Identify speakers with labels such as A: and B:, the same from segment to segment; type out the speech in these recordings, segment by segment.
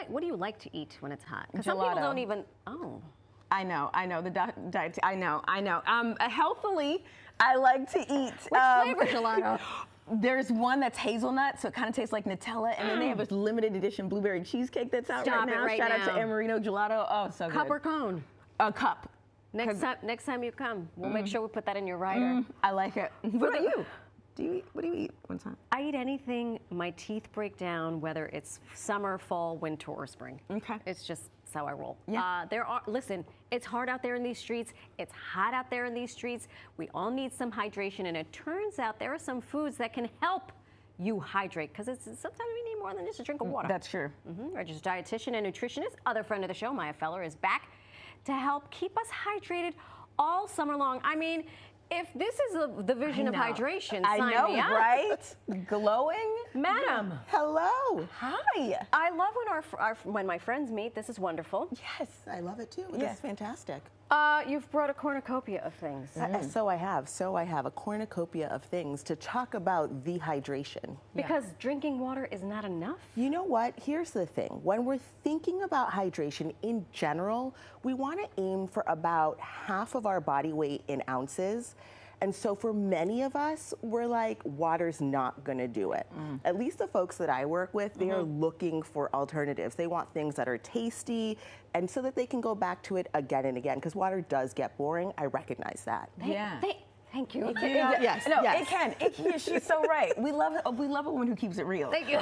A: What do you like to eat when it's hot? Because some people don't even. Oh.
B: I know. The diet. I know. Healthily, I like to eat.
A: Which flavor gelato?
B: There's one that's hazelnut, so it kind of tastes like Nutella, and then they have a limited edition blueberry cheesecake that's out right now. Shout out to Amarino Gelato. Oh, so good.
A: Cup or cone?
B: A cup.
A: Next time you come, we'll make sure we put that in your rider.
B: I like it. What about you? What do you eat one time?
A: I eat anything my teeth break down, whether it's summer, fall, winter, or spring.
B: Okay.
A: It's just how I roll.
B: Yeah.
A: Listen, it's hard out there in these streets. It's hot out there in these streets. We all need some hydration, and it turns out there are some foods that can help you hydrate, because sometimes we need more than just a drink of water.
B: That's true.
A: Registered dietitian and nutritionist, other friend of the show, Maya Feller, is back to help keep us hydrated all summer long. I mean, if this is the vision of hydration, sign me up.
B: Right? Glowing,
A: madam.
B: Hello. Hi.
A: I love when my friends meet. This is wonderful.
C: Yes, I love it too. This is fantastic.
A: You've brought a cornucopia of things.
C: So I have a cornucopia of things to talk about the hydration.
A: Because drinking water is not enough?
C: You know what? Here's the thing. When we're thinking about hydration in general, we want to aim for about half of our body weight in ounces. And so for many of us, we're like, water's not going to do it. At least the folks that I work with, they are looking for alternatives. They want things that are tasty, and so that they can go back to it again and again, because water does get boring. I recognize that.
A: Thank you.
B: Yes. It can. She's so right. We love a woman who keeps it real.
A: Thank you.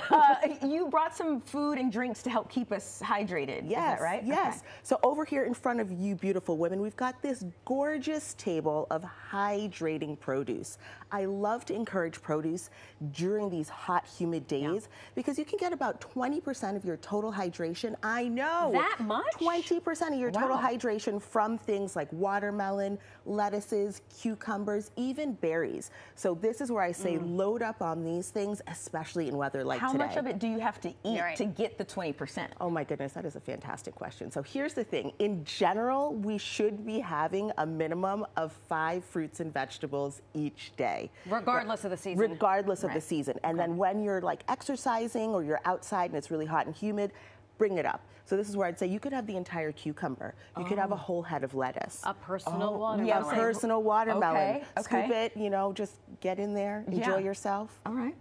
B: You brought some food and drinks to help keep us hydrated.
C: Yes.
B: Is that right?
C: Yes. Okay. So over here in front of you beautiful women, we've got this gorgeous table of hydrating produce. I love to encourage produce during these hot, humid days because you can get about 20% of your total hydration. I know.
A: That much?
C: 20% of your total hydration from things like watermelon, lettuces, cucumbers, even berries. So this is where I say load up on these things, especially in weather like today.
B: How much of it do you have to eat to get the 20%?
C: Oh my goodness, that is a fantastic question. So here's the thing. In general, we should be having a minimum of 5 fruits and vegetables each day.
A: Regardless of the season.
C: Regardless of the season. And then when you're like exercising or you're outside and it's really hot and humid, bring it up. So this is where I'd say you could have the entire cucumber. You could have a whole head of lettuce.
A: A personal watermelon.
C: Yeah, a personal watermelon.
B: Okay.
C: Scoop it, you know, just get in there, enjoy yourself.
B: All right.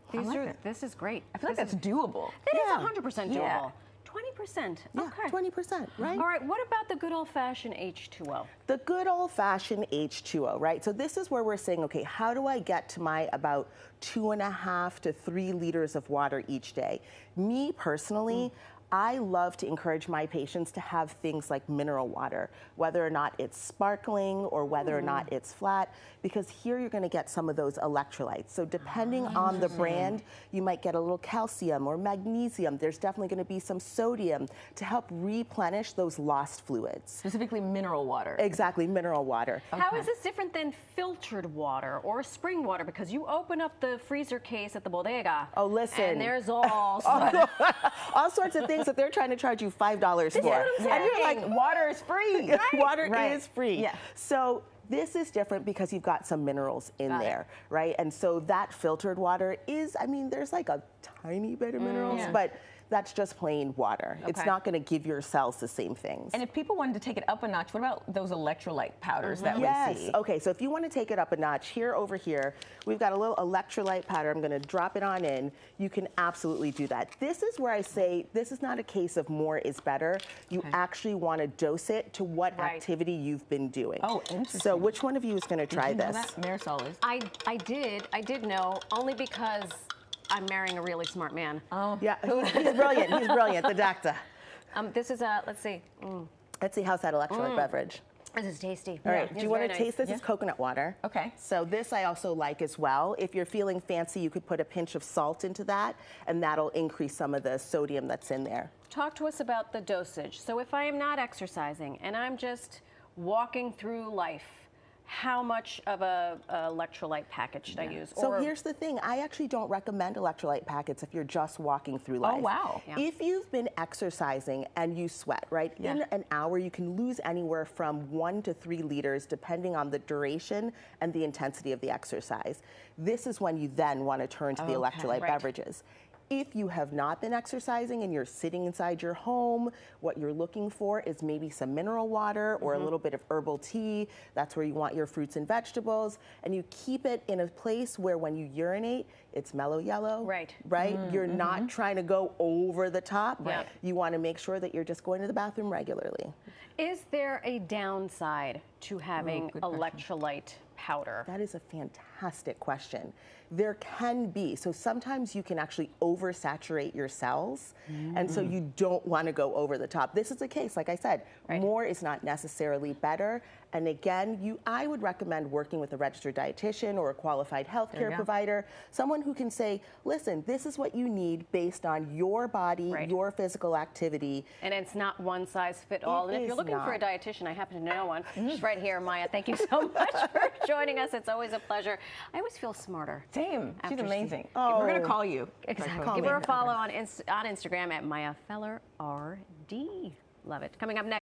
A: This is great.
B: I feel like that's doable.
A: It is 100% doable.
B: Yeah.
A: 20%.
C: Yeah,
A: Okay.
C: 20%, right?
A: All right, what about the good old-fashioned H2O?
C: The good old-fashioned H2O, right? So this is where we're saying, okay, how do I get to my about 2.5 to 3 liters of water each day? Me personally, I love to encourage my patients to have things like mineral water, whether or not it's sparkling or whether or not it's flat, because here you're going to get some of those electrolytes. So depending on the brand, you might get a little calcium or magnesium. There's definitely going to be some sodium to help replenish those lost fluids.
B: Specifically mineral water.
C: Exactly, mineral water.
A: Okay. How is this different than filtered water or spring water? Because you open up the freezer case at the bodega.
C: Oh, listen.
A: And there's all
C: sorts of things that they're trying to charge you $5 for.
B: And you're like, water is free.
C: Right? Water is free.
B: Yeah.
C: So this is different because you've got some minerals in there, right? And so that filtered water is, I mean, there's like a tiny bit of minerals, but that's just plain water.
B: Okay.
C: It's not going to give your cells the same things.
B: And if people wanted to take it up a notch, what about those electrolyte powders that we see?
C: Okay, so if you want to take it up a notch, over here, we've got a little electrolyte powder. I'm going to drop it on in. You can absolutely do that. This is where I say this is not a case of more is better. You actually want to dose it to what activity you've been doing.
B: Oh, interesting.
C: So which one of you is going to try this?
B: Marisol is.
A: I did know, only because I'm marrying a really smart man.
B: Oh.
C: Yeah, he's brilliant. He's brilliant, the doctor.
A: This is let's see.
C: Let's see, how's that electrolyte beverage?
A: This is tasty.
C: All right, do you want to taste this? It's coconut water.
B: Okay.
C: So this I also like as well. If you're feeling fancy, you could put a pinch of salt into that, and that'll increase some of the sodium that's in there.
A: Talk to us about the dosage. So if I am not exercising and I'm just walking through life, how much of a electrolyte package should I use?
C: So here's the thing. I actually don't recommend electrolyte packets if you're just walking through life.
B: Oh, wow.
A: Yeah.
C: If you've been exercising and you sweat, right? In an hour, you can lose anywhere from 1 to 3 liters depending on the duration and the intensity of the exercise. This is when you then want to turn to the electrolyte beverages. If you have not been exercising and you're sitting inside your home, what you're looking for is maybe some mineral water or a little bit of herbal tea. That's where you want your fruits and vegetables. And you keep it in a place where when you urinate, it's mellow yellow.
A: Right.
C: Right? You're not trying to go over the top.
A: Right.
C: You want to make sure that you're just going to the bathroom regularly.
A: Is there a downside to having electrolyte powder?
C: That is a fantastic question. There can be. So sometimes you can actually oversaturate your cells, and so you don't want to go over the top. This is the case, like I said, more is not necessarily better. And again, I would recommend working with a registered dietitian or a qualified healthcare provider, someone who can say, listen, this is what you need based on your body, your physical activity.
A: And it's not one size fit all. And if you're looking for a dietitian, I happen to know one. She's right here, Maya. Thank you so much for joining us. It's always a pleasure. I always feel smarter.
B: Same. She's amazing.
C: Oh.
B: We're going to call you.
A: Exactly.
B: Call
A: Give
B: me.
A: her a follow on Instagram at Maya Feller RD. Love it. Coming up next.